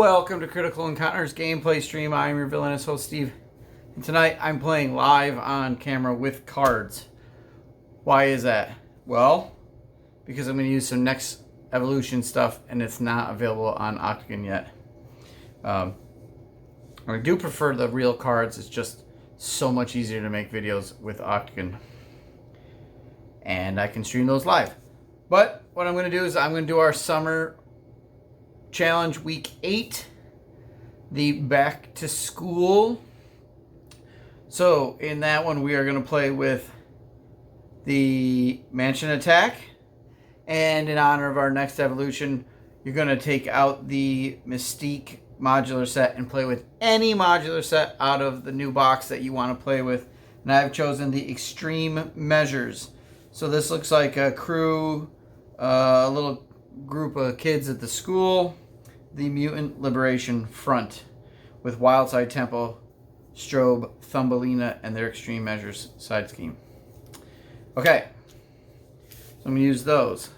Welcome to Critical Encounters gameplay stream. I'm your villainous host, Steve. And tonight I'm playing live on camera with cards. Why is that? Well, because I'm going to use some next evolution stuff and it's not available on Octagon yet. I do prefer the real cards. It's just so much easier to make videos with Octagon. And I can stream those live. But what I'm going to do is I'm going to do our summer challenge week 8, the back to school. So in that one we are going to play with the mansion attack, and in honor of our next evolution you're going to take out the Mystique modular set and play with any modular set out of the new box that you want to play with. And I've chosen the extreme measures. So this looks like a crew, a little group of kids at the school, the Mutant Liberation Front with Wildside Tempo, Strobe, Thumbelina, and their extreme measures side scheme. Okay, so I'm going to use those.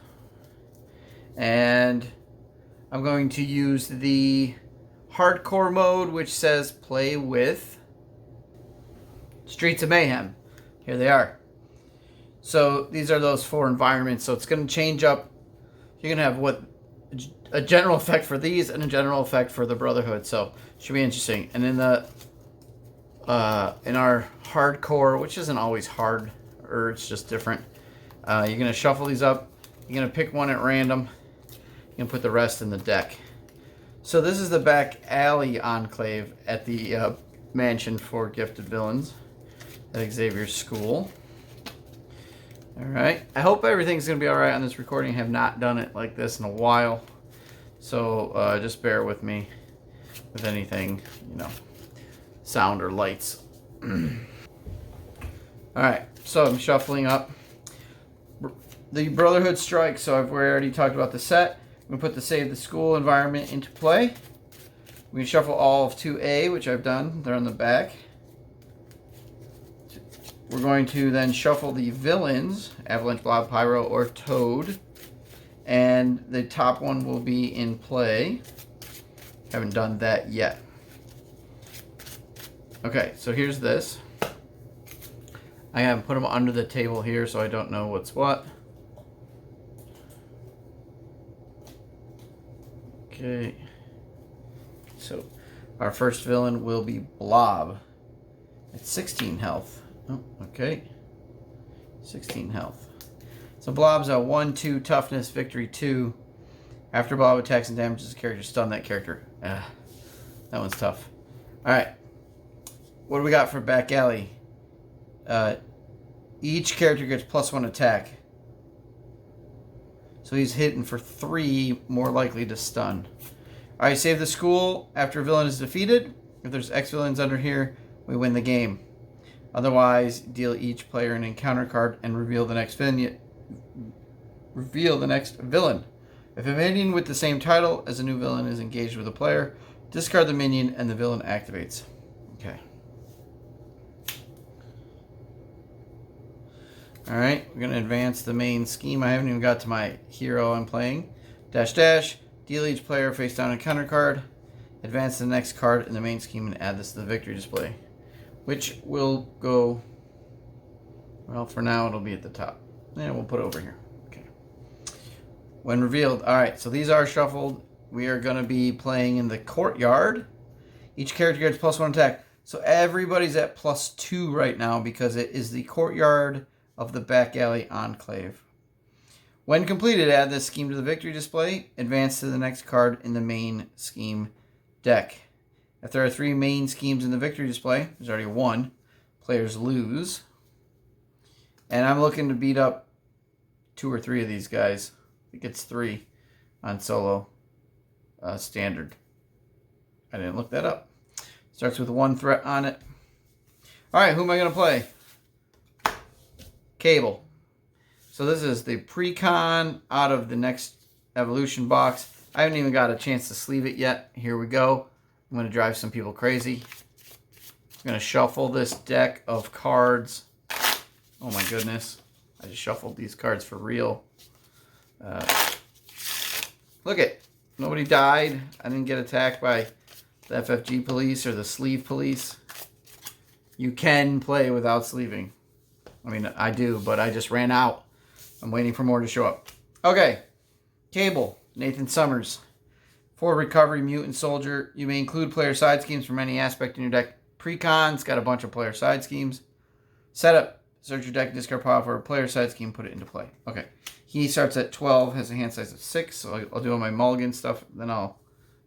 And I'm going to use the hardcore mode, which says play with Streets of Mayhem. Here they are. So these are those 4 environments. So it's going to change up. You're going to have a general effect for these and a general effect for the Brotherhood. So should be interesting. And in the in our hardcore, which isn't always hard, or it's just different, you're going to shuffle these up. You're going to pick one at random. You're going to put the rest in the deck. So this is the back alley enclave at the mansion for gifted villains at Xavier School. Alright, I hope everything's going to be alright on this recording. I have not done it like this in a while. So just bear with me with anything, sound or lights. Alright, so I'm shuffling up the Brotherhood Strike. So I've already talked about the set. I'm going to put the Save the School environment into play. We can shuffle all of 2A, which I've done. They're on the back. We're going to then shuffle the villains, Avalanche, Blob, Pyro, or Toad. And the top one will be in play. Haven't done that yet. Okay, so here's this. I haven't put them under the table here, so I don't know what's what. Okay. So our first villain will be Blob at 16 health. Oh, okay. 16 health. So Blob's a 1-2 toughness, victory 2. After Blob attacks and damages a character, stun that character. That one's tough. Alright. What do we got for back alley? Each character gets +1 attack. So he's hitting for 3, more likely to stun. Alright, save the school after a villain is defeated. If there's X villains under here, we win the game. Otherwise, deal each player an encounter card and reveal the next villain. If a minion with the same title as a new villain is engaged with a player, discard the minion and the villain activates. Okay. Alright, we're going to advance the main scheme. I haven't even got to my hero I'm playing. Dash dash, deal each player face down encounter card, advance the next card in the main scheme and add this to the victory display. Which will go, well, for now it'll be at the top. And we'll put it over here. Okay. When revealed, alright, so these are shuffled. We are going to be playing in the courtyard. Each character gets +1 attack. So everybody's at +2 right now because it is the courtyard of the back alley enclave. When completed, add this scheme to the victory display. Advance to the next card in the main scheme deck. If there are 3 main schemes in the victory display, there's already 1, players lose. And I'm looking to beat up 2 or 3 of these guys. I think it's 3 on solo standard. I didn't look that up. Starts with 1 threat on it. Alright, who am I going to play? Cable. So this is the pre-con out of the next evolution box. I haven't even got a chance to sleeve it yet. Here we go. I'm going to drive some people crazy. I'm going to shuffle this deck of cards. Oh my goodness. I just shuffled these cards for real. Look it. Nobody died. I didn't get attacked by the FFG police or the sleeve police. You can play without sleeving. I mean, I do, but I just ran out. I'm waiting for more to show up. Okay. Cable. Nathan Summers. For recovery, mutant soldier. You may include player side schemes from any aspect in your deck. Precon's got a bunch of player side schemes. Setup. Search your deck and discard pile for a player side scheme. Put it into play. Okay. He starts at 12. Has a hand size of 6. So I'll do all my mulligan stuff. Then I'll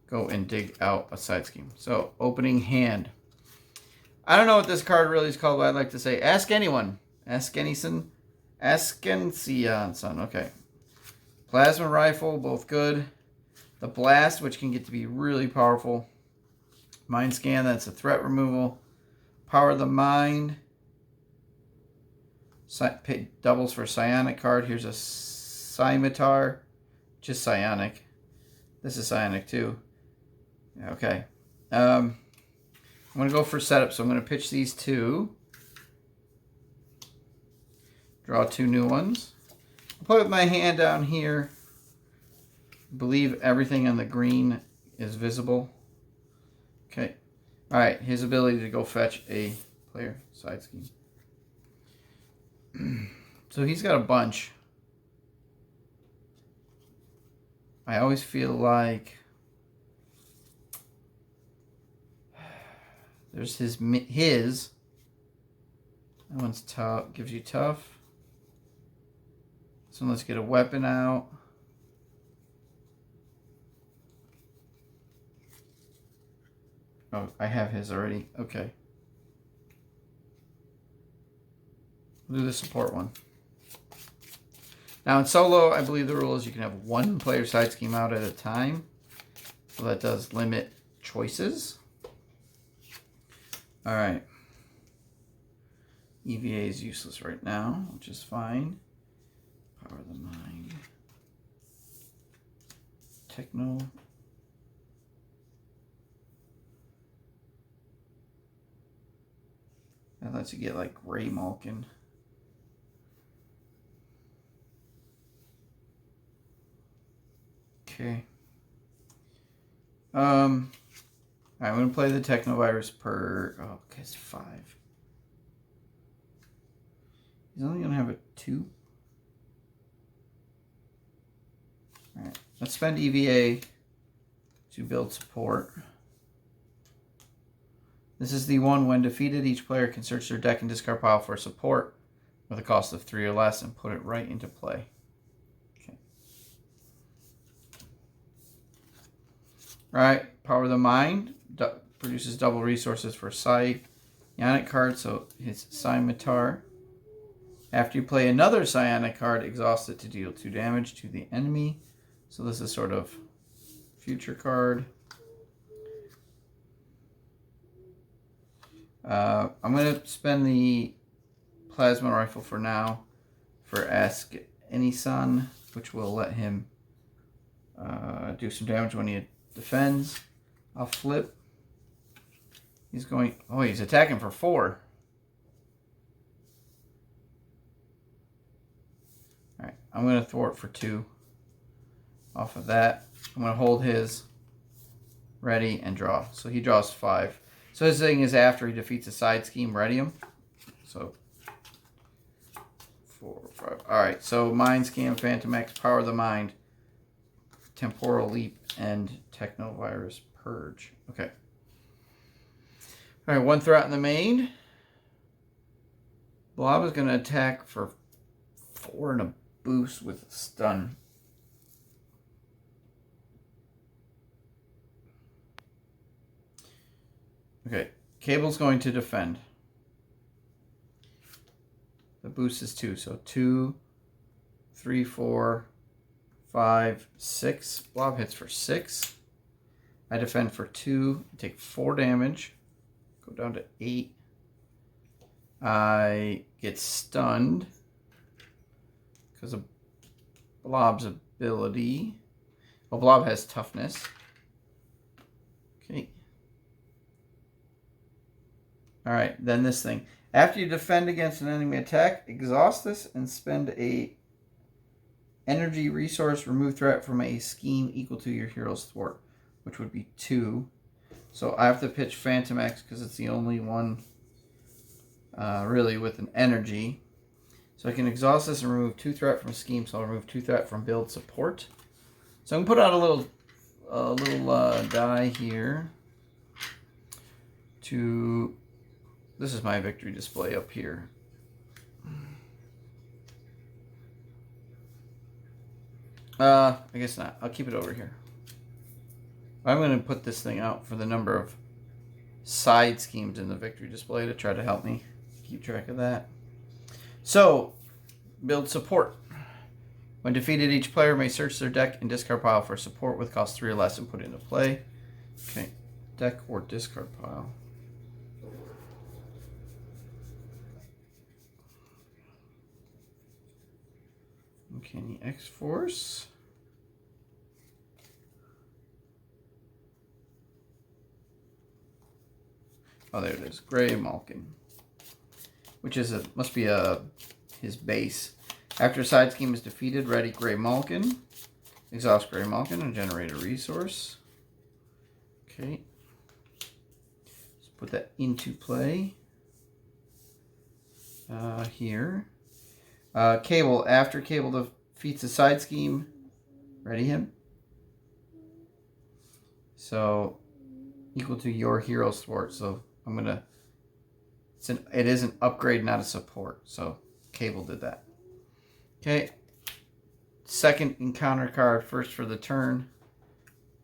go and dig out a side scheme. So opening hand. I don't know what this card really is called, but I'd like to say Ask Anyone. Ask Anyson. Askension, son. Okay. Plasma rifle, both good. The blast, which can get to be really powerful. Mind scan, that's a threat removal. Power the mind. Doubles for psionic card. Here's a scimitar. Just psionic. This is psionic too. Okay. I'm going to go for setup, so I'm going to pitch these two. Draw 2 new ones. I'll put my hand down here. I believe everything on the green is visible. Okay. Alright, his ability to go fetch a player side scheme. So he's got a bunch. I always feel like there's his. That one's tough. Gives you tough. So let's get a weapon out. Oh, I have his already. Okay. We'll do the support one. Now in solo, I believe the rule is you can have one player side scheme out at a time. So that does limit choices. All right. EVA is useless right now, which is fine. Power the mind. Techno. That lets you get like Ray Malkin. Okay. I'm going to play the Technovirus per... Oh, okay, it's 5. He's only going to have a 2. Alright, let's spend EVA to build support. This is the one when defeated, each player can search their deck and discard pile for support with a cost of 3 or less and put it right into play. Okay. Alright, Power the Mind. Produces double resources for psionic card, so his scimitar. After you play another psionic card, exhaust it to deal 2 damage to the enemy. So this is sort of future card. I'm going to spend the plasma rifle for now for Ask Anyson, which will let him do some damage when he defends. I'll flip. He's going... Oh, he's attacking for 4. Alright, I'm going to thwart for 2. Off of that, I'm going to hold his ready and draw. So he draws 5. So his thing is after he defeats a side scheme, ready him. So 4, 5. Alright, so Mind Scan, Phantom X, Power the Mind, Temporal Leap, and Technovirus Purge. Okay. Alright, 1 threat in the main. Blob is going to attack for 4 and a boost with stun. Okay, Cable's going to defend. The boost is 2, so 2, 3, 4, 5, 6. Blob hits for 6. I defend for 2, take 4 damage. Go down to 8. I get stunned because of Blob's ability. Well, Blob has toughness. Okay. Alright, then this thing. After you defend against an enemy attack, exhaust this and spend a energy resource, remove threat from a scheme equal to your hero's thwart, which would be 2. So I have to pitch Phantom X because it's the only one really with an energy. So I can exhaust this and remove 2 threat from scheme, so I'll remove 2 threat from build support. So I'm going to put out a little die here to... This is my victory display up here. I guess not. I'll keep it over here. I'm going to put this thing out for the number of side schemes in the victory display to try to help me keep track of that. So, build support. When defeated, each player may search their deck and discard pile for support with cost 3 or less and put into play. Okay, deck or discard pile. Okay, the X-Force. Oh, there it is. Gray Malkin. Which is must be his base. After a side scheme is defeated, ready Gray Malkin. Exhaust Gray Malkin and generate a resource. Okay. Let's put that into play. Here. Cable. After Cable defeats a side scheme, ready him. So, equal to your hero's thwart. So, I'm going to... It is an upgrade, not a support. So, Cable did that. Okay. Second encounter card, first for the turn.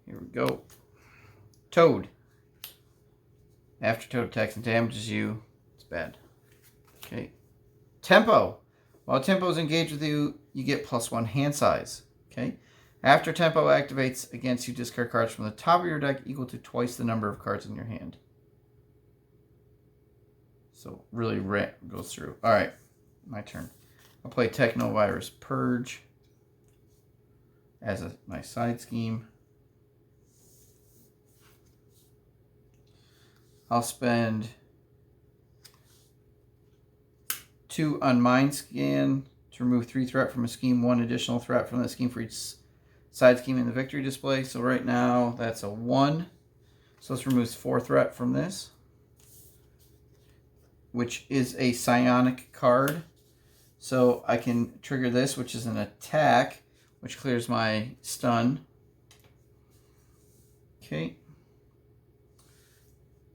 Here we go. Toad. After Toad attacks and damages you, it's bad. Okay. Tempo. While Tempo is engaged with you, you get +1 hand size. Okay. After Tempo activates against you, discard cards from the top of your deck equal to twice the number of cards in your hand. So really goes through. All right, my turn. I'll play Technovirus Purge as my side scheme. I'll spend 2 on Mind Scan to remove 3 threat from a scheme, 1 additional threat from the scheme for each side scheme in the victory display. So right now that's a 1. So this removes 4 threat from this, which is a psionic card. So I can trigger this, which is an attack, which clears my stun. Okay.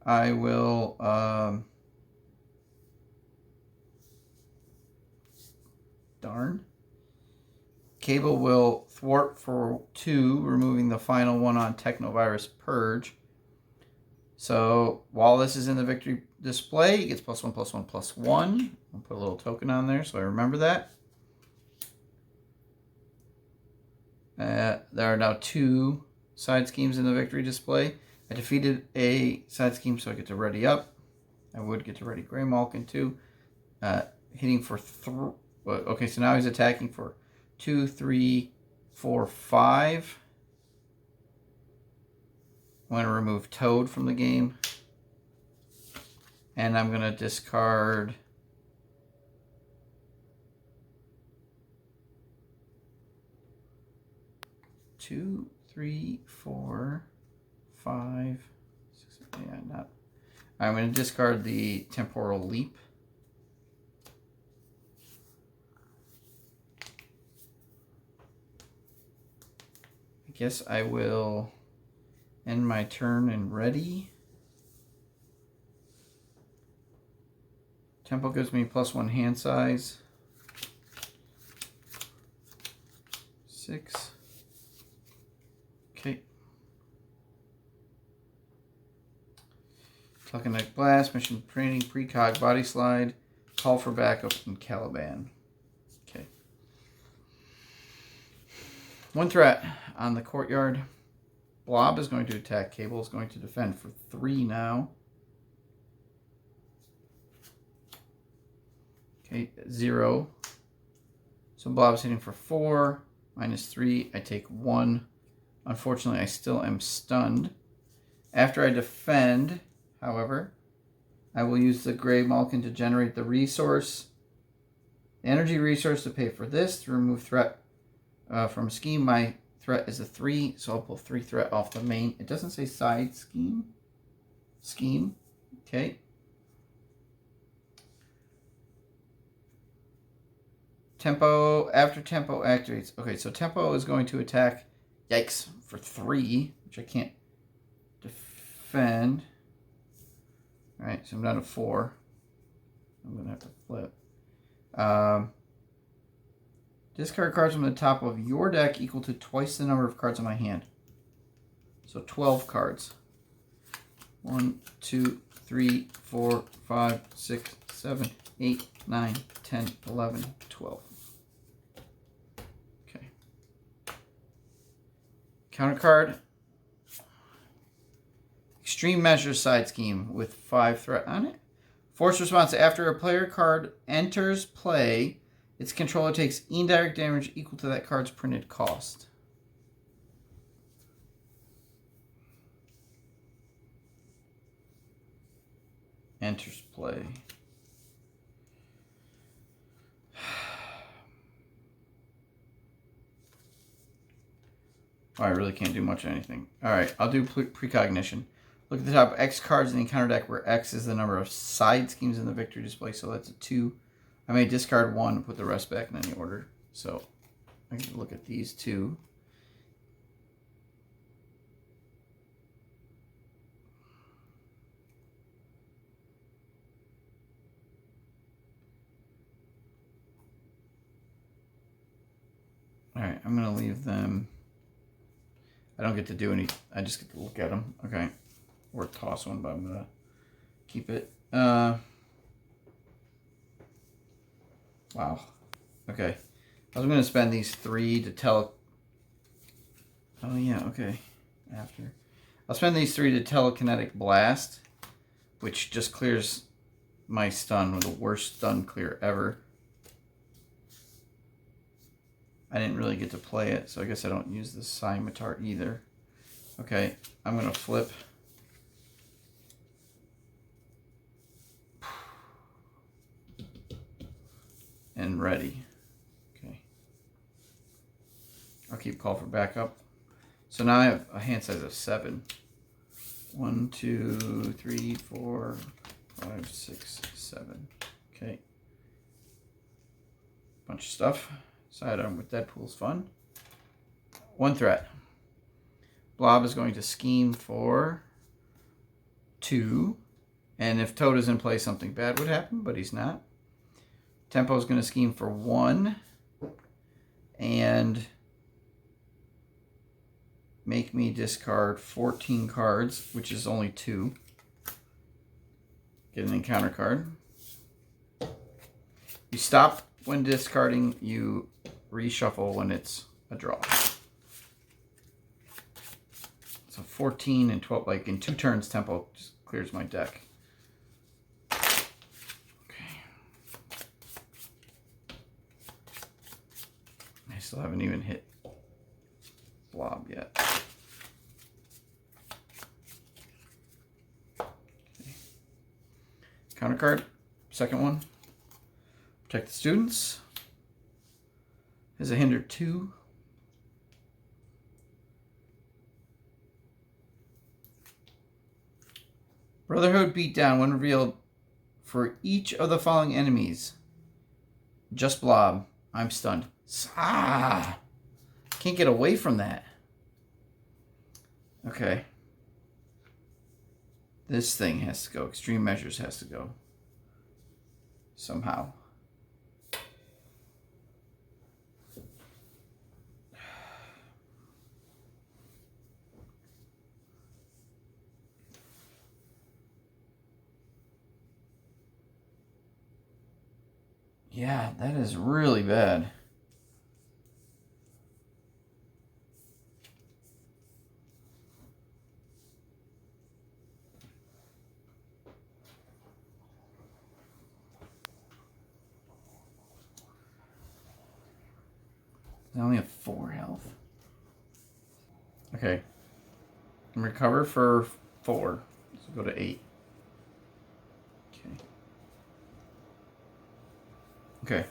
I will darn. Cable will thwart for 2, removing the final one on Technovirus Purge. So while this is in the victory display, it gets +1/+1/+1. I'll put a little token on there so I remember that. There are now 2 side schemes in the victory display. I defeated a side scheme, so I get to ready up. I would get to ready Gray Malkin too. Hitting for 3. Okay, so now he's attacking for 2, 3, 4, 5. I'm going to remove Toad from the game. And I'm going to discard two, 3, 4, 5, 6. Yeah, not. I'm going to discard the Temporal Leap. I guess I will end my turn and ready. Tempo gives me +1 hand size. 6. Okay. Tuckanite Blast, Mission Training, Precog, Body Slide, Call for Backup, and Caliban. Okay. 1 threat on the courtyard. Blob is going to attack. Cable is going to defend for 3 now. Okay, 0. So Blob's hitting for 4. -3. I take 1. Unfortunately, I still am stunned. After I defend, however, I will use the Gray Malkin to generate the resource. The energy resource to pay for this, to remove threat From scheme, my threat is a 3, so I'll pull 3 threat off the main. It doesn't say side scheme. Scheme. Okay. Tempo, after tempo activates. Okay, so tempo is going to attack, yikes, for 3, which I can't defend. Alright, so I'm down to 4. I'm going to have to flip. Discard cards from the top of your deck equal to twice the number of cards in my hand. So 12 cards. 1, 2, 3, 4, 5, 6, 7, 8, 9, 10, 11, 12. Okay. Counter card. Extreme Measures Side Scheme with 5 threat on it. Force response. After a player card enters play, its controller takes indirect damage equal to that card's printed cost. Enters play. Oh, I really can't do much of anything. Alright, I'll do precognition. Look at the top X cards in the encounter deck where X is the number of side schemes in the victory display, so that's a 2. I may discard 1 and put the rest back in any order. So I can look at these 2. Alright, I'm going to leave them. I don't get to do any, I just get to look at them. Okay. Or toss one, but I'm going to keep it. Wow. Okay. I was going to spend these 3 to tell. Oh, yeah, okay. After. I'll spend these 3 to telekinetic blast, which just clears my stun with the worst stun clear ever. I didn't really get to play it, so I guess I don't use the scimitar either. Okay, I'm going to flip. And ready. Okay. I'll keep call for backup. So now I have a hand size of 7. 1, 2, 3, 4, 5, 6, 7. Okay. Bunch of stuff. Sidearm with Deadpool's fun. 1 threat. Blob is going to scheme for 2. And if Toad is in play, something bad would happen, but he's not. Tempo is going to scheme for 1. And make me discard 14 cards, which is only 2. Get an encounter card. You stop when discarding, you reshuffle when it's a draw. So 14 and 12, like in 2 turns, Tempo just clears my deck. Okay. I still haven't even hit Blob yet. Okay. Counter card, second one. Protect the students. Has a hinder 2. Brotherhood beatdown when revealed for each of the following enemies. Just Blob. I'm stunned. Ah! Can't get away from that. Okay. This thing has to go. Extreme Measures has to go. Somehow. Yeah, that is really bad. I only have 4 health. Okay. And recover for 4. So go to 8. Okay. Okay.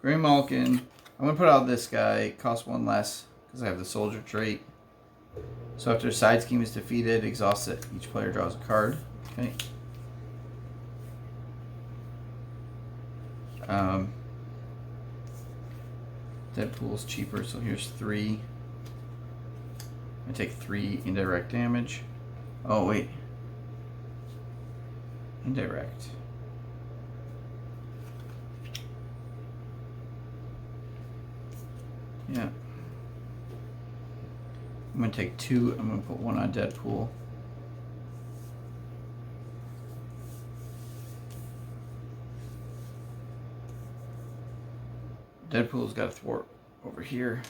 Gray Malkin I'm going to put out this guy. It costs 1 less because I have the soldier trait. So after a side scheme is defeated, exhausted, each player draws a card. Okay. Deadpool's cheaper, so here's 3. I take 3 indirect damage. Oh, wait. Indirect. Yeah. I'm going to take 2. I'm going to put 1 on Deadpool. Deadpool's got a thwart over here.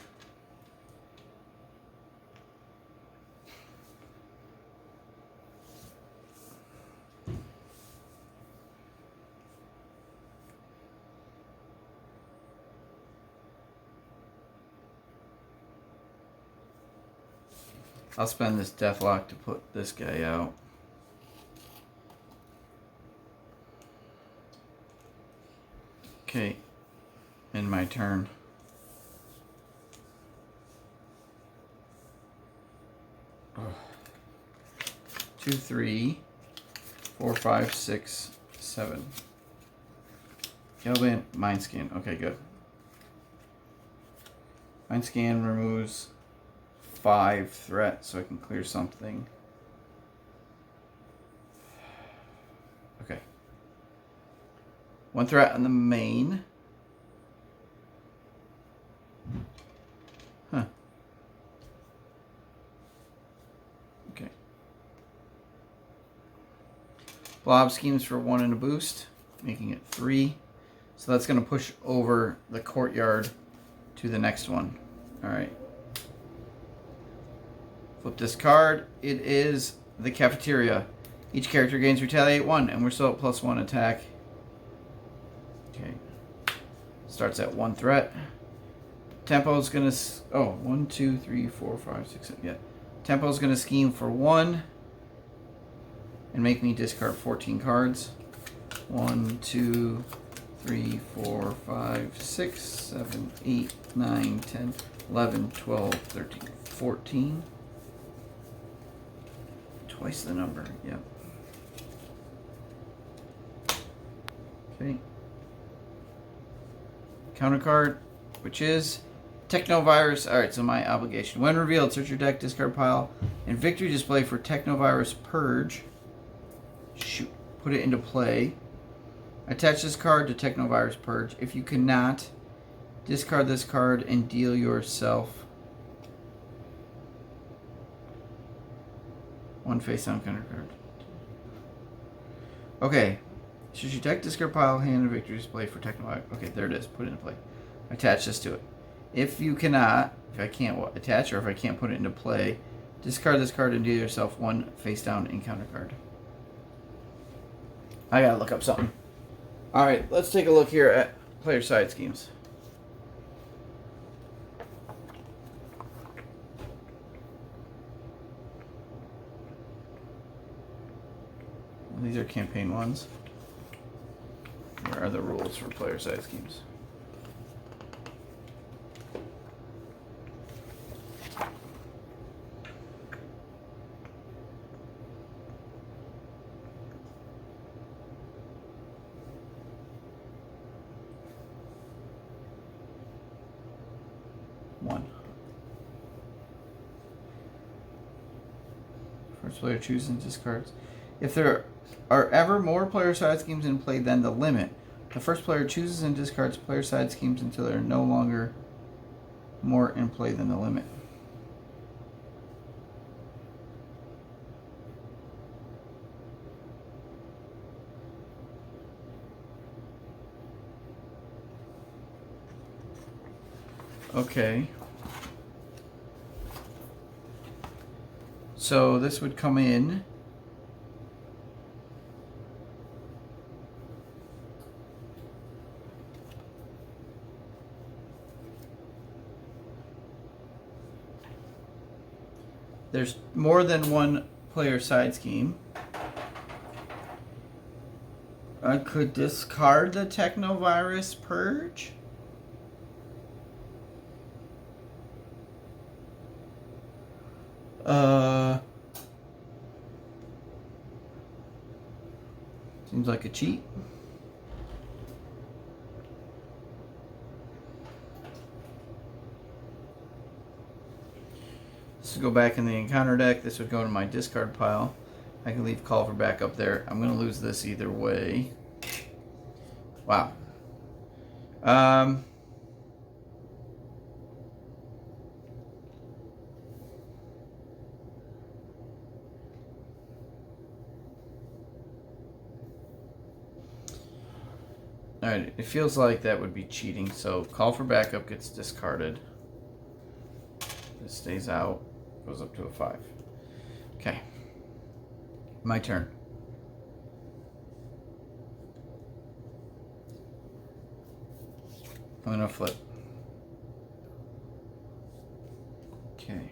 I'll spend this Deathlock to put this guy out. Okay. End my turn. Oh. 2, 3, 4, 5, 6, 7. Hellbent, Mind Scan. Okay, good. Mind Scan removes 5 threat, so I can clear something. Okay. 1 threat on the main. Huh. Okay. Blob schemes for 1 and a boost, making it 3. So that's going to push over the courtyard to the next one. Alright. Flip this card. It is the cafeteria. Each character gains retaliate 1, and we're still at +1 attack. Okay. Starts at 1 threat. Tempo's gonna. Oh, 1, 2, 3, 4, 5, 6, 7. Yeah. Tempo's gonna scheme for 1 and make me discard 14 cards. 1, 2, 3, 4, 5, 6, 7, 8, 9, 10, 11, 12, 13, 14. Twice the number, yep. Okay. Counter card, which is Technovirus. Alright, so my obligation. When revealed, search your deck, discard pile, and victory display for Technovirus Purge. Shoot. Put it into play. Attach this card to Technovirus Purge. If you cannot, discard this card and deal yourself 1 face down counter card. Okay. Should your deck, discard pile, hand, and victory display for Technovirus? Okay, there it is. Put it into play. Attach this to it. If you cannot, if I can't attach, or if I can't put it into play, discard this card and deal yourself 1 face down encounter card. I gotta look up something. Alright, let's take a look here at player side schemes. These are campaign ones. Where are the rules for player side schemes? First player chooses and discards. If there are ever more player side schemes in play than the limit, the first player chooses and discards player side schemes until there are no longer more in play than the limit. Okay. So this would come in. There's more than one player side scheme. I could discard the Technovirus Purge. Seems like a cheat. This would go back in the encounter deck. This would go to my discard pile. I can leave call for backup there. I'm going to lose this either way. Wow. Alright, it feels like that would be cheating, so call for backup gets discarded. This stays out, goes up to a 5. Okay. My turn. I'm gonna flip. Okay.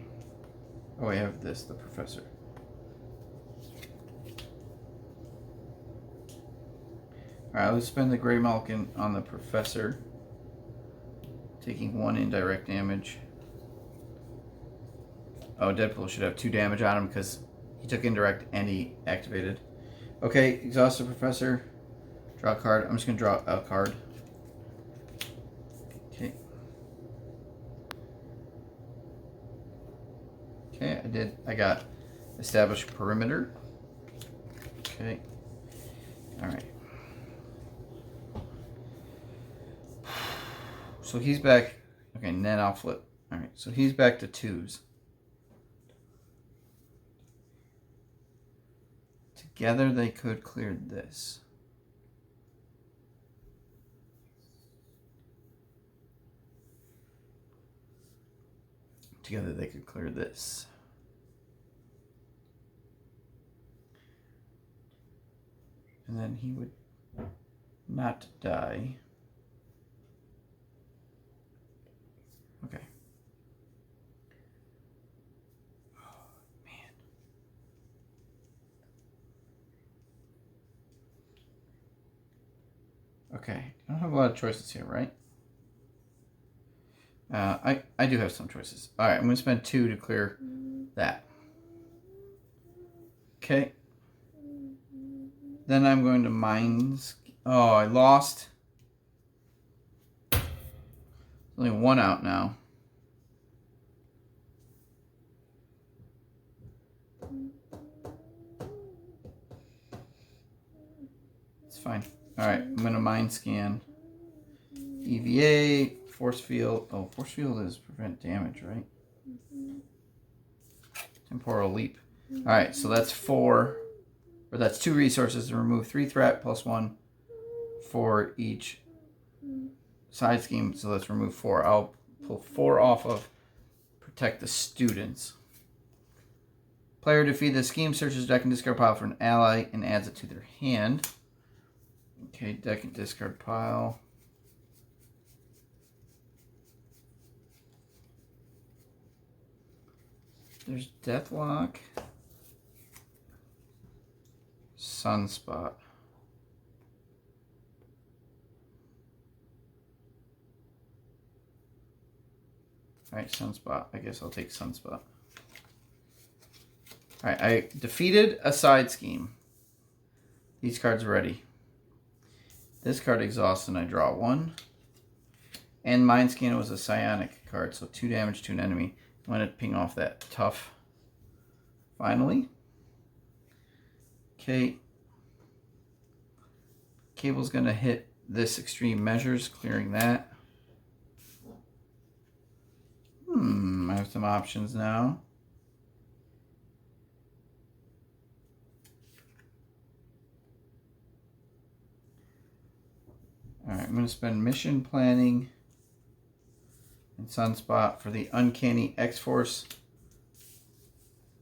Oh, I have this, the professor. Alright, let's spend the Grey Malkin on the professor, taking 1 indirect damage. Oh, Deadpool should have 2 damage on him because he took indirect and he activated. Okay, exhaust the professor. Draw a card. I'm just going to draw a card. Okay. Okay, I did. I got establish perimeter. Okay. Alright. So he's back. Okay, and then I'll flip. Alright, so he's back to 2s. Together they could clear this. Together they could clear this. And then he would not die. Okay. Oh, man. Okay. I don't have a lot of choices here, right? I do have some choices. All right, I'm going to spend 2 to clear that. Okay. Then I'm going to mines. Oh, I lost. Only 1 out now. It's fine. Alright, I'm going to mind scan. EVA, force field. Oh, force field is prevent damage, right? Temporal leap. Alright, so that's 4. Or that's 2 resources to remove 3 threat plus 1 for each side scheme. So let's remove 4. I'll pull 4 off of protect the students. Player defeat the scheme, searches deck and discard pile for an ally and adds it to their hand. Okay, deck and discard pile. There's Deathlock. Sunspot. Alright, Sunspot. I guess I'll take Sunspot. Alright, I defeated a side scheme. These cards are ready. This card exhausts and I draw 1. And Mind Scan was a psionic card, so 2 damage to an enemy. I'm going to ping off that tough. Finally. Okay. Cable's going to hit this extreme measures, clearing that. I have some options now. Alright, I'm going to spend mission planning and Sunspot for the uncanny X-Force.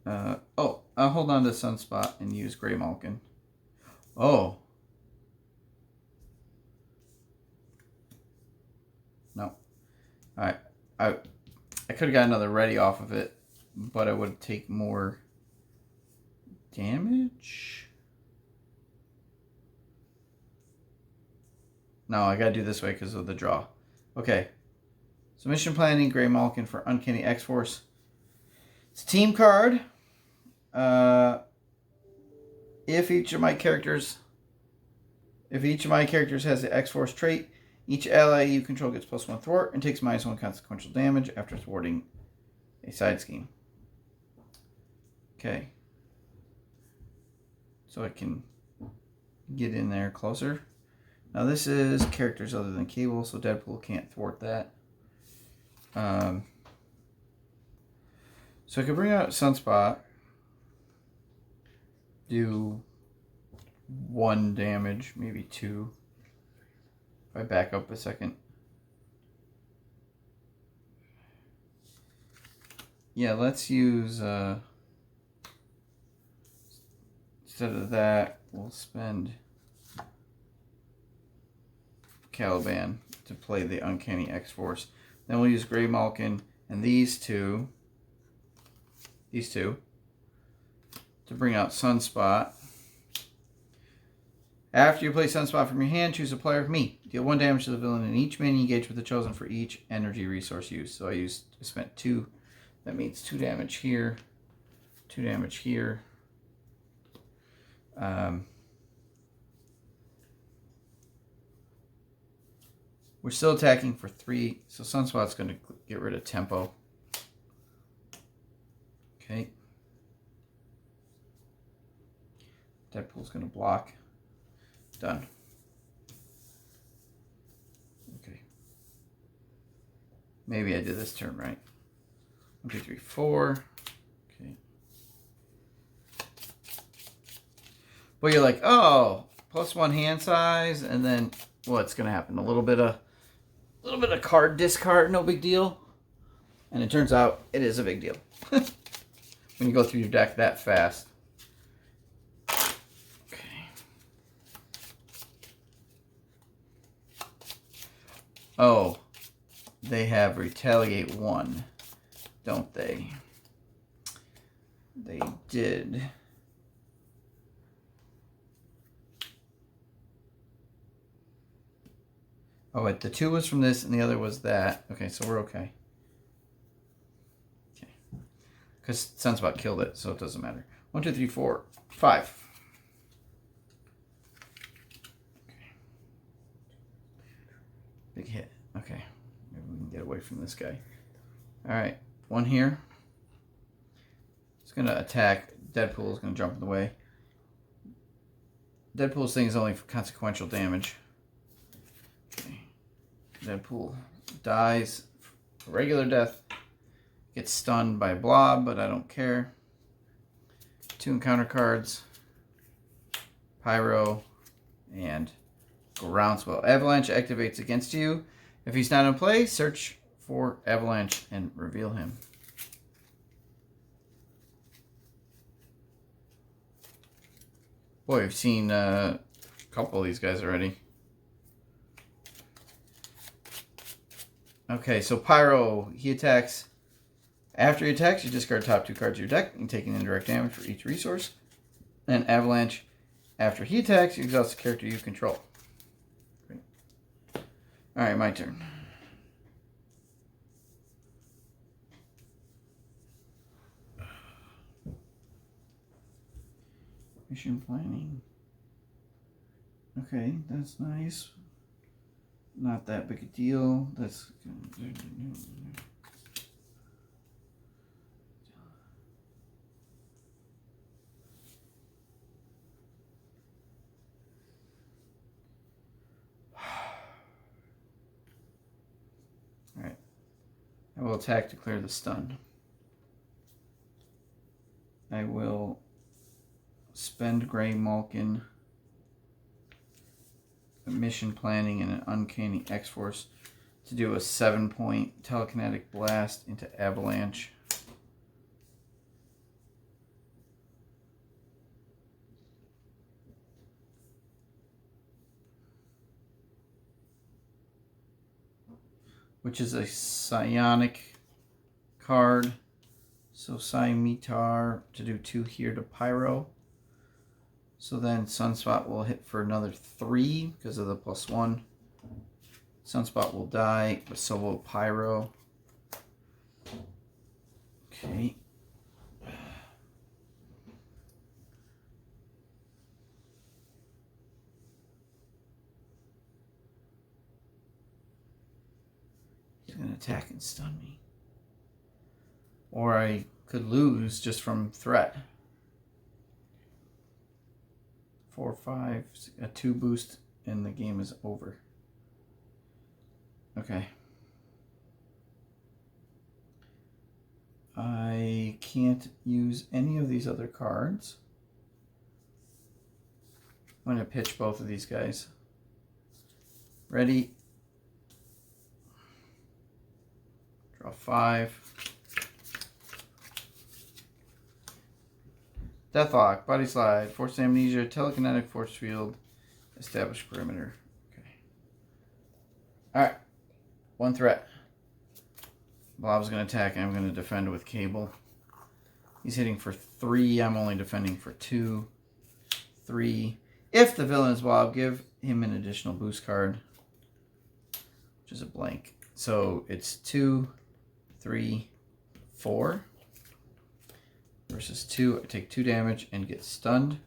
Oh, I'll hold on to Sunspot and use Grey Malkin. Oh. No. Alright. I could have got another ready off of it, but I would take more damage. No, I gotta do this way because of the draw. Okay. So mission planning, Grey Malkin for Uncanny X-Force. It's a team card. If each of my characters has the X-Force trait, each ally you control gets +1 thwart and takes -1 consequential damage after thwarting a side scheme. Okay. So I can get in there closer. Now this is characters other than Cable, so Deadpool can't thwart that. So I could bring out Sunspot, do 1 damage, maybe 2. If I back up a second. Yeah, let's use, instead of that, we'll spend Caliban to play the Uncanny X-Force. Then we'll use Grey Malkin and these two to bring out Sunspot. After you play Sunspot from your hand, choose a player of me. Deal 1 damage to the villain in each minion engaged with the chosen for each energy resource used. So I spent 2. That means 2 damage here, 2 damage here. We're still attacking for 3, so Sunspot's going to get rid of tempo. Okay. Deadpool's going to block. Done. Okay. Maybe I did this turn right. 1, 2, 3, 4. Okay. But you're like, oh, +1 hand size, and then what's going to happen? A little bit of card discard, no big deal. And it turns out it is a big deal when you go through your deck that fast. Okay. Oh, they have Retaliate 1, don't they? They did. Oh, wait, the 2 was from this and the other was that. Okay, so we're okay. Okay. Because Sunspot killed it, so it doesn't matter. 1, 2, 3, 4, 5. Okay. Big hit. Okay. Maybe we can get away from this guy. Alright, 1 here. It's going to attack. Deadpool is going to jump in the way. Deadpool's thing is only for consequential damage. Okay. Deadpool dies for regular death. Gets stunned by Blob, but I don't care. 2 encounter cards. Pyro and Groundswell. Avalanche activates against you. If he's not in play, search for Avalanche and reveal him. Boy, I've seen a couple of these guys already. Okay, so Pyro, he attacks. After he attacks, you discard top 2 cards of your deck and take an indirect damage for each resource. And Avalanche, after he attacks, you exhaust the character you control. Great. Alright, my turn. Mission planning. Okay, that's nice. Not that big a deal. That's alright. I will attack to clear the stun. I will spend Grey Malkin, a mission planning, and an Uncanny X-Force to do a 7-point telekinetic blast into Avalanche. Which is a psionic card. So Scimitar to do 2 here to Pyro. So then Sunspot will hit for another 3 because of the +1. Sunspot will die, but so will Pyro. Okay. attack and stun me. Or I could lose just from threat. 4, 5, a 2 boost, and the game is over. Okay. I can't use any of these other cards. I'm going to pitch both of these guys. Ready? Draw 5. Deathlock, Body Slide, Forced Amnesia, Telekinetic Force Field, Establish Perimeter. Okay. Alright. 1 threat. Blob's going to attack, and I'm going to defend with Cable. He's hitting for 3. I'm only defending for 2. 3. If the villain is Blob, give him an additional boost card, which is a blank. So it's 2, 3, 4. Versus 2. I take 2 damage and get stunned.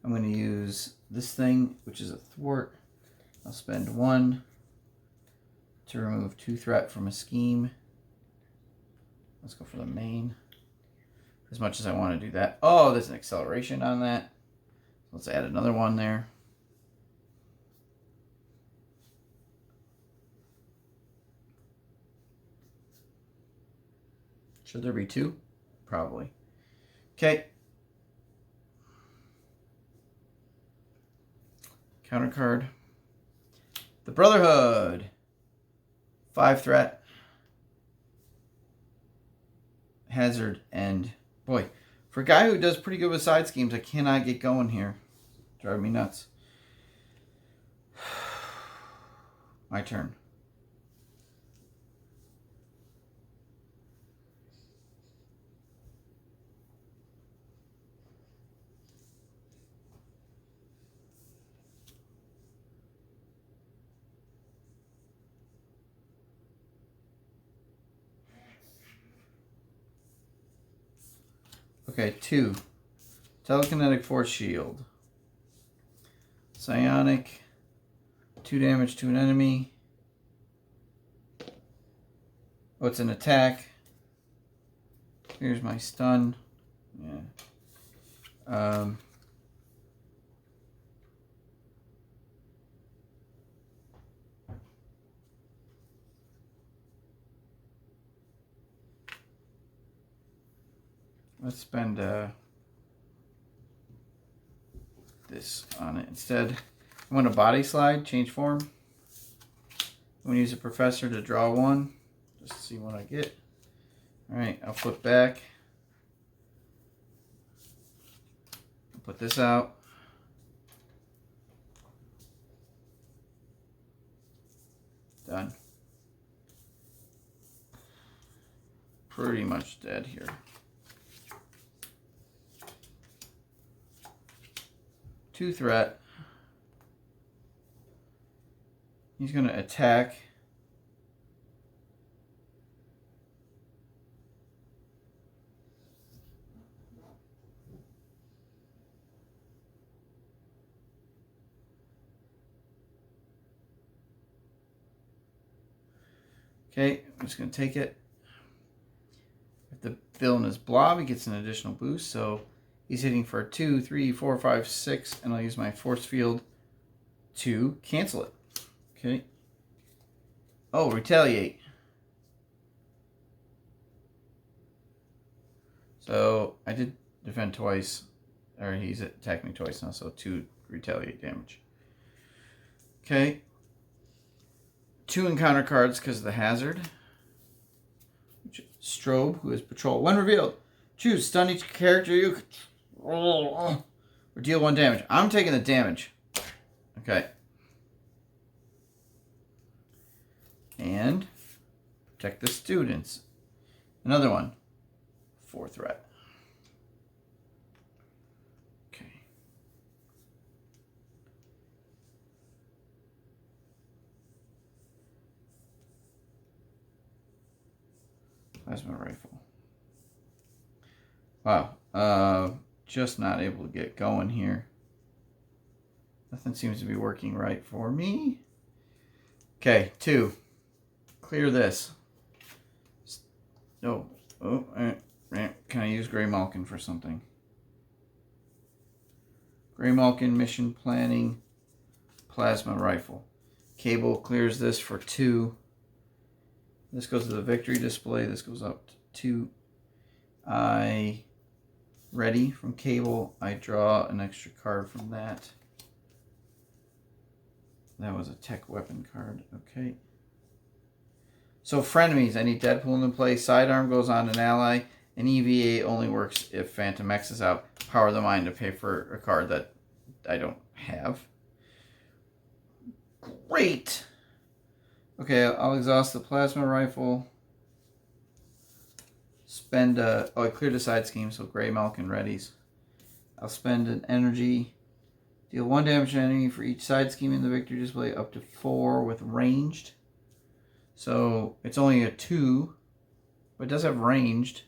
I'm going to use this thing, which is a thwart. I'll spend 1 to remove 2 threat from a scheme. Let's go for the main. As much as I want to do that. Oh, there's an acceleration on that. Let's add another one there. Should there be 2? Probably. Okay. Counter card. The Brotherhood. 5 threat. Hazard end. Boy, for a guy who does pretty good with side schemes, I cannot get going here. Driving me nuts. My turn. Okay, 2. Telekinetic Force Shield. Psionic. 2 damage to an enemy. Oh, it's an attack. Here's my stun. Yeah. Let's spend this on it instead. I'm going to Body Slide, change form. I'm going to use a Professor to draw 1, just to see what I get. Alright, I'll flip back. I'll put this out. Done. Pretty much dead here. Two threat. He's going to attack. Okay, I'm just going to take it. If the villain is Blob, he gets an additional boost, so he's hitting for 2, 3, 4, 5, 6, and I'll use my force field to cancel it. Okay. Oh, retaliate. So I did defend twice, or he's attacked me twice now, so 2 retaliate damage. Okay. 2 encounter cards because of the hazard. Strobe, who is patrol. When revealed, choose stun each character you control or deal 1 damage. I'm taking the damage. Okay. And protect the students. Another one. 4 threat. Okay. Plasma rifle. Wow. Just not able to get going here. Nothing seems to be working right for me. Okay, 2. Clear this. No. Oh, can I use Gray Malkin for something? Gray Malkin, mission planning, plasma rifle. Cable clears this for 2. This goes to the victory display. This goes up to 2. Ready from Cable. I draw an extra card from that. That was a tech weapon card. Okay. So frenemies, I need Deadpool in play. Sidearm goes on an ally. And EVA only works if Phantom X is out. Power the Mind to pay for a card that I don't have. Great! Okay, I'll exhaust the plasma rifle. Spend oh, I cleared a side scheme, so Gray Malkin readies. I'll spend an energy. Deal 1 damage to enemy for each side scheme in the victory display, up to 4 with ranged. So it's only a 2, but it does have ranged.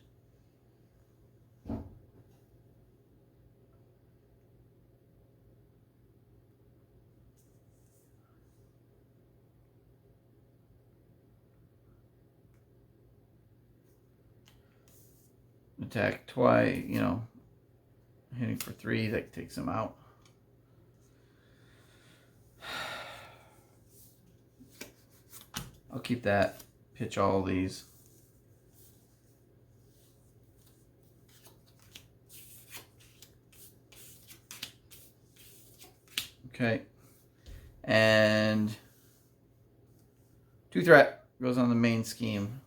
Attack twice, you know, hitting for 3, that takes him out. I'll keep that. Pitch all these. Okay. And 2 threat goes on the main scheme.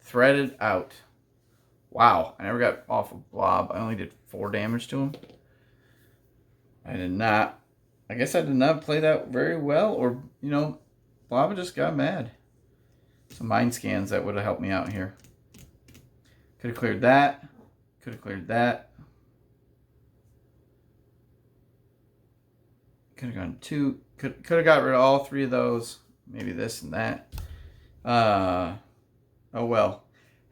Threaded out. Wow, I never got off of Blob. I only did 4 damage to him. I did not. I guess I did not play that very well, or, you know, Blob just got mad. Some mind scans that would have helped me out here. Could have cleared that. Could have cleared that. Could have gone 2. Could have got rid of all 3 of those. Maybe this and that. Oh well.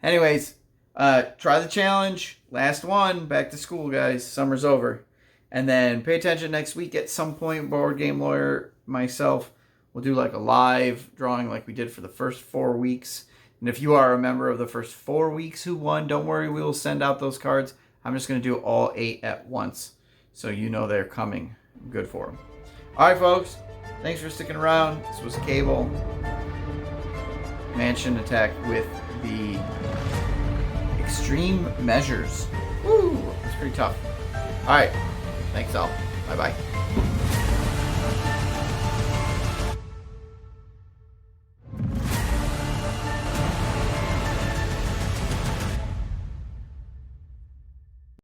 Anyways, try the challenge. Last one. Back to school, guys. Summer's over. And then pay attention next week at some point. Board Game Lawyer, myself, will do like a live drawing like we did for the first 4 weeks. And if you are a member of the first 4 weeks who won, don't worry, we will send out those cards. I'm just going to do all 8 at once, so you know they're coming. Good for them. All right, folks. Thanks for sticking around. This was Cable. Mansion attack with the extreme measures. Woo! It's pretty tough. All right. Thanks all. Bye-bye.